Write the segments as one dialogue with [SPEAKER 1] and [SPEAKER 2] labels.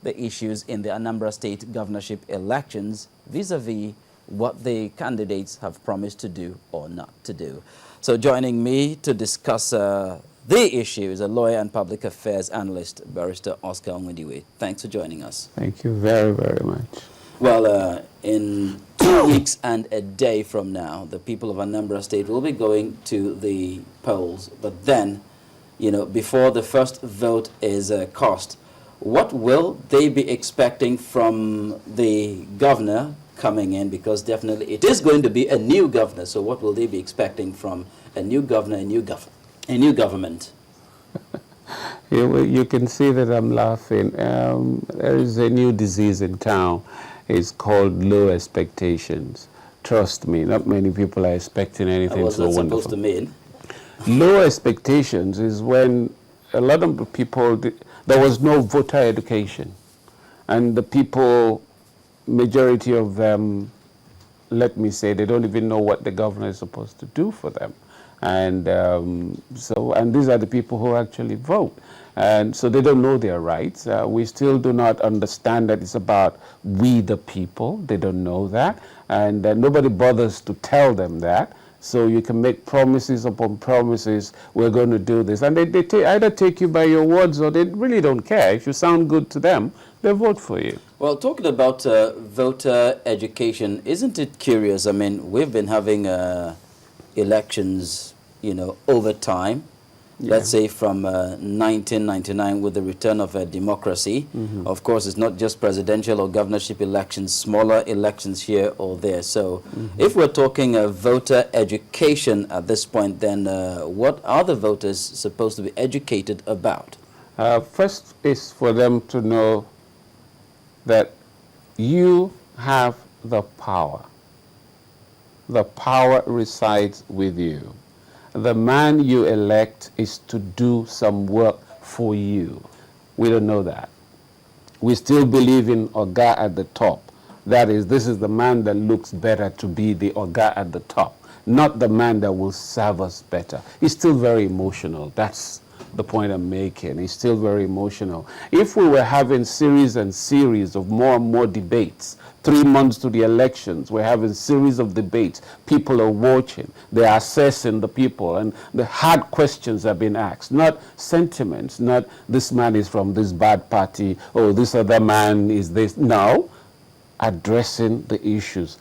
[SPEAKER 1] the issues in the Anambra State governorship elections vis-a-vis what the candidates have promised to do or not to do. So joining me to discuss the issue is a lawyer and public affairs analyst, Barrister Oscar Onwediwe. Thanks for joining us.
[SPEAKER 2] Thank you very, very much.
[SPEAKER 1] Well, in 2 weeks and a day from now, the people of Anambra State will be going to the polls. But then, you know, before the first vote is cast, what will they be expecting from the governor coming in? Because definitely it is going to be a new governor. So what will they be expecting from a new governor, a new government?
[SPEAKER 2] You can see that I'm laughing. There is a new disease in town. It's called low expectations. Trust me, not many people are expecting anything so wonderful.
[SPEAKER 1] What's that supposed to mean?
[SPEAKER 2] Low expectations is when a lot of people, there was no voter education. And the people, majority of them, let me say, they don't even know what the governor is supposed to do for them. And and these are the people who actually vote. And so they don't know their rights. We still do not understand that it's about we the people. They don't know that. And nobody bothers to tell them that. So you can make promises upon promises, we're going to do this. And they either take you by your words or they really don't care. If you sound good to them, they vote for you.
[SPEAKER 1] Well, talking about voter education, isn't it curious? I mean, we've been having elections, you know, over time. Yeah. Let's say from 1999 with the return of democracy. Mm-hmm. Of course, it's not just presidential or governorship elections, smaller elections here or there. So if we're talking voter education at this point, then what are the voters supposed to be educated about?
[SPEAKER 2] First is for them to know that you have the power. The power resides with you. The man you elect is to do some work for you. We don't know that. We still believe in Oga at the top. That is, this is the man that looks better to be the Oga at the top, not the man that will serve us better. He's still very emotional. That's the point I'm making. He's still very emotional. If we were having series and series of more and more debates, 3 months to the elections, we're having series of debates. People are watching. They're assessing the people. And the hard questions are being asked. Not sentiments. Not this man is from this bad party. Or this other man is this. No. Addressing the issues.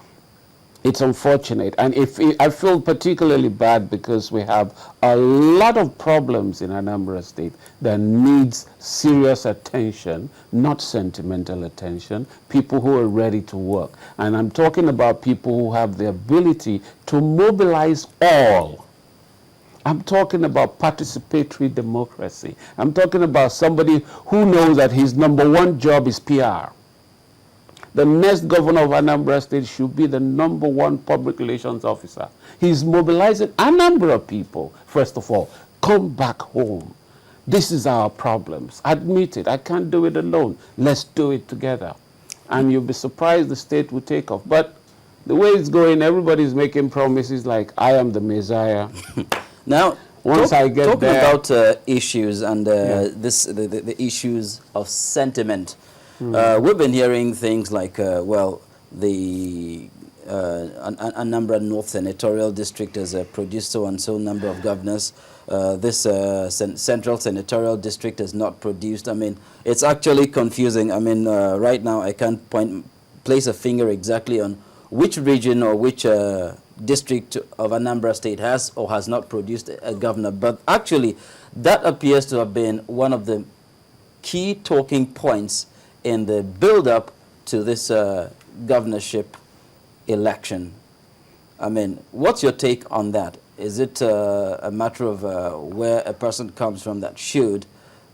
[SPEAKER 2] It's unfortunate. And I feel particularly bad because we have a lot of problems in Anambra State that needs serious attention, not sentimental attention, people who are ready to work. And I'm talking about people who have the ability to mobilize all. I'm talking about participatory democracy. I'm talking about somebody who knows that his #1 job is PR. The next governor of Anambra State should be the #1 public relations officer. He's mobilizing a number of people. First of all, come back home. This is our problems. Admit it. I can't do it alone. Let's do it together. And you'll be surprised the state will take off. But the way it's going, everybody's making promises like, I am the Messiah.
[SPEAKER 1] Now,
[SPEAKER 2] once I get
[SPEAKER 1] talking
[SPEAKER 2] there,
[SPEAKER 1] about issues and the issues of sentiment. We've been hearing things like, well, the Anambra North Senatorial District has produced so and so number of governors. This Central Senatorial District has not produced. I mean, it's actually confusing. I mean, right now I can't place a finger exactly on which region or which district of Anambra State has or has not produced a governor. But actually, that appears to have been one of the key talking points in the build-up to this governorship election. I mean, what's your take on that? Is it a matter of where a person comes from that should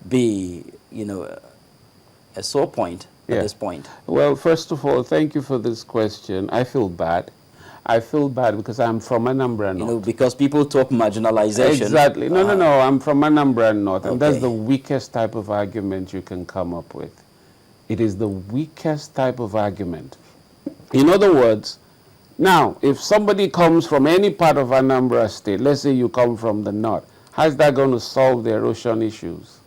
[SPEAKER 1] be, you know, a sore point at this point?
[SPEAKER 2] Well, first of all, thank you for this question. I feel bad. I feel bad because I'm from Anambra North.
[SPEAKER 1] You know, because people talk marginalization.
[SPEAKER 2] Exactly. No, I'm from Anambra North, and that's the weakest type of argument you can come up with. It is the weakest type of argument. In other words, now, if somebody comes from any part of Anambra State, let's say you come from the north, how is that going to solve the erosion issues?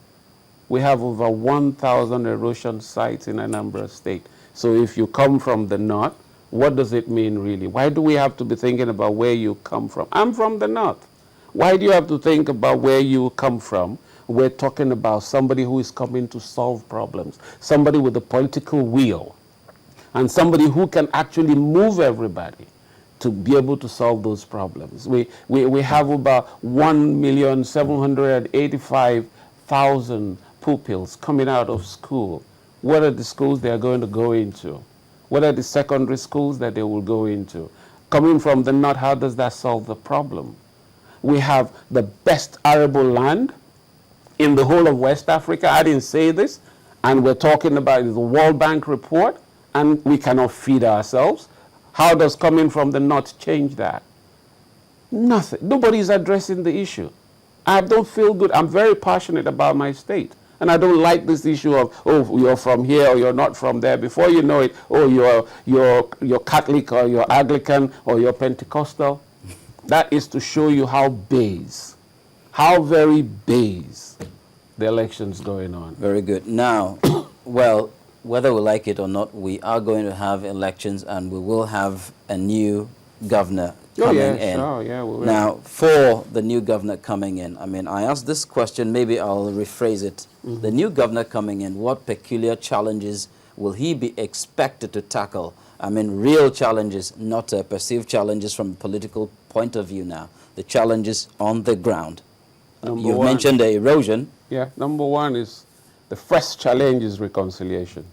[SPEAKER 2] We have over 1,000 erosion sites in Anambra State. So if you come from the north, what does it mean really? Why do we have to be thinking about where you come from? I'm from the north. Why do you have to think about where you come from? We're talking about somebody who is coming to solve problems, somebody with a political will, and somebody who can actually move everybody to be able to solve those problems. We have about 1,785,000 pupils coming out of school. What are the schools they are going to go into? What are the secondary schools that they will go into? Coming from the north, how does that solve the problem? We have the best arable land in the whole of West Africa. I didn't say this, and we're talking about the World Bank report, and we cannot feed ourselves. How does coming from the north change that? Nothing. Nobody is addressing the issue. I don't feel good. I'm very passionate about my state. And I don't like this issue of, oh, you're from here or you're not from there. Before you know it, oh, you're Catholic or you're Anglican or you're Pentecostal. That is to show you how base, how very base the election's going on.
[SPEAKER 1] Very good. Now, well, whether we like it or not, we are going to have elections and we will have a new governor coming in.
[SPEAKER 2] Sure, yeah, we will.
[SPEAKER 1] Now, for the new governor coming in, I mean, I asked this question, maybe I'll rephrase it. Mm-hmm. The new governor coming in, what peculiar challenges will he be expected to tackle? I mean, real challenges, not perceived challenges from a political point of view now. The challenges on the ground. You've mentioned the erosion.
[SPEAKER 2] Yeah, number one is, the first challenge is reconciliation.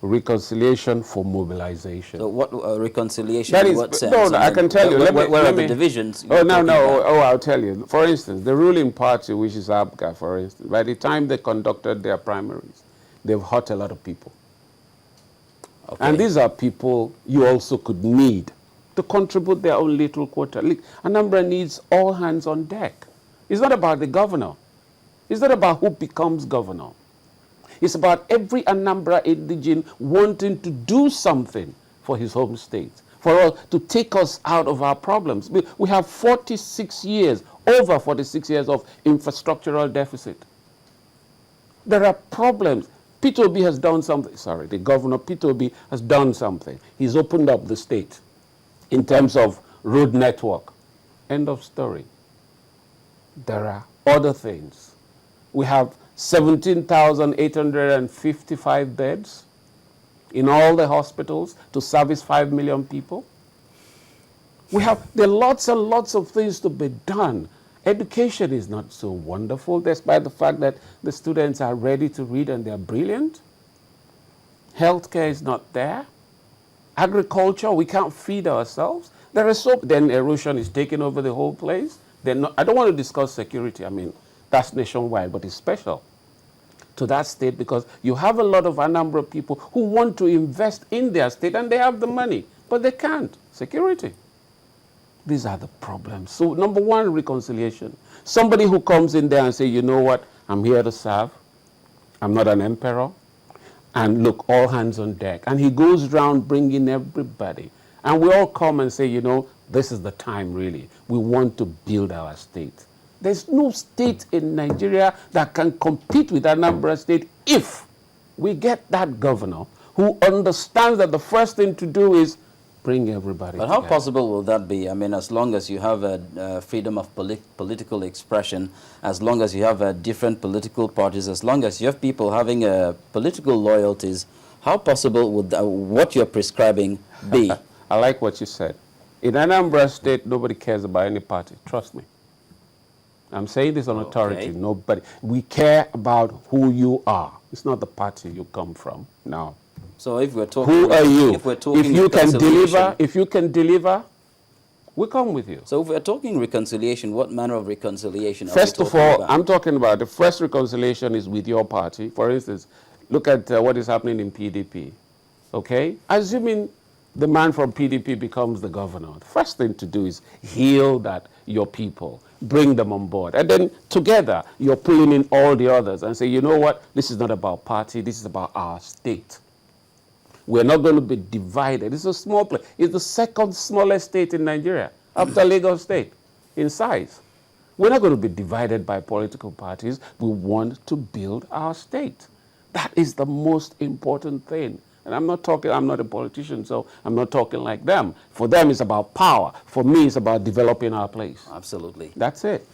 [SPEAKER 2] Reconciliation for mobilization.
[SPEAKER 1] So what reconciliation?
[SPEAKER 2] That is,
[SPEAKER 1] in what sense?
[SPEAKER 2] no, I can tell you.
[SPEAKER 1] Where are the divisions?
[SPEAKER 2] I'll tell you. For instance, the ruling party, which is ABGA, for instance, by the time they conducted their primaries, they've hurt a lot of people. Okay. And these are people you also could need to contribute their own little quota. Anambra needs all hands on deck. It's not about the governor. It's not about who becomes governor. It's about every Anambra indigene wanting to do something for his home state, for us to take us out of our problems. We have 46 years, over 46 years of infrastructural deficit. There are problems. P2B has done something. Sorry, the governor, P2B, has done something. He's opened up the state in terms of road network. End of story. There are other things. We have 17,855 beds in all the hospitals to service 5 million people. There are lots and lots of things to be done. Education is not so wonderful, despite the fact that the students are ready to read and they're brilliant. Healthcare is not there. Agriculture, we can't feed ourselves. Then erosion is taking over the whole place. I don't want to discuss security. I mean, that's nationwide, but it's special to that state because you have a lot of Anambra people who want to invest in their state and they have the money, but they can't. Security. These are the problems. So number one, reconciliation. Somebody who comes in there and say, you know what, I'm here to serve. I'm not an emperor. And look, all hands on deck. And he goes around bringing everybody. And we all come and say, you know, this is the time really. We want to build our state. There's no state in Nigeria that can compete with Anambra State if we get that governor who understands that the first thing to do is bring everybody together.
[SPEAKER 1] But how possible will that be? I mean, as long as you have a freedom of political expression, as long as you have different political parties, as long as you have people having political loyalties, how possible would what you're prescribing be?
[SPEAKER 2] I like what you said. In Anambra State, nobody cares about any party. Trust me. I'm saying this on authority.
[SPEAKER 1] Okay.
[SPEAKER 2] Nobody. We care about who you are. It's not the party you come from. No.
[SPEAKER 1] So if we're talking,
[SPEAKER 2] who are you?
[SPEAKER 1] If we're talking,
[SPEAKER 2] if you can deliver, we come with you.
[SPEAKER 1] So if we're talking reconciliation, what manner of reconciliation?
[SPEAKER 2] First of all, I'm talking about the first reconciliation is with your party. For instance, look at what is happening in PDP. Okay, assuming the man from PDP becomes the governor, the first thing to do is heal your people, bring them on board. And then together, you're pulling in all the others and say, you know what, this is not about party, this is about our state. We're not going to be divided. It's a small place. It's the second smallest state in Nigeria, after Lagos State, in size. We're not going to be divided by political parties. We want to build our state. That is the most important thing. And I'm not a politician, so I'm not talking like them. For them, it's about power. For me, it's about developing our place.
[SPEAKER 1] Absolutely.
[SPEAKER 2] That's it.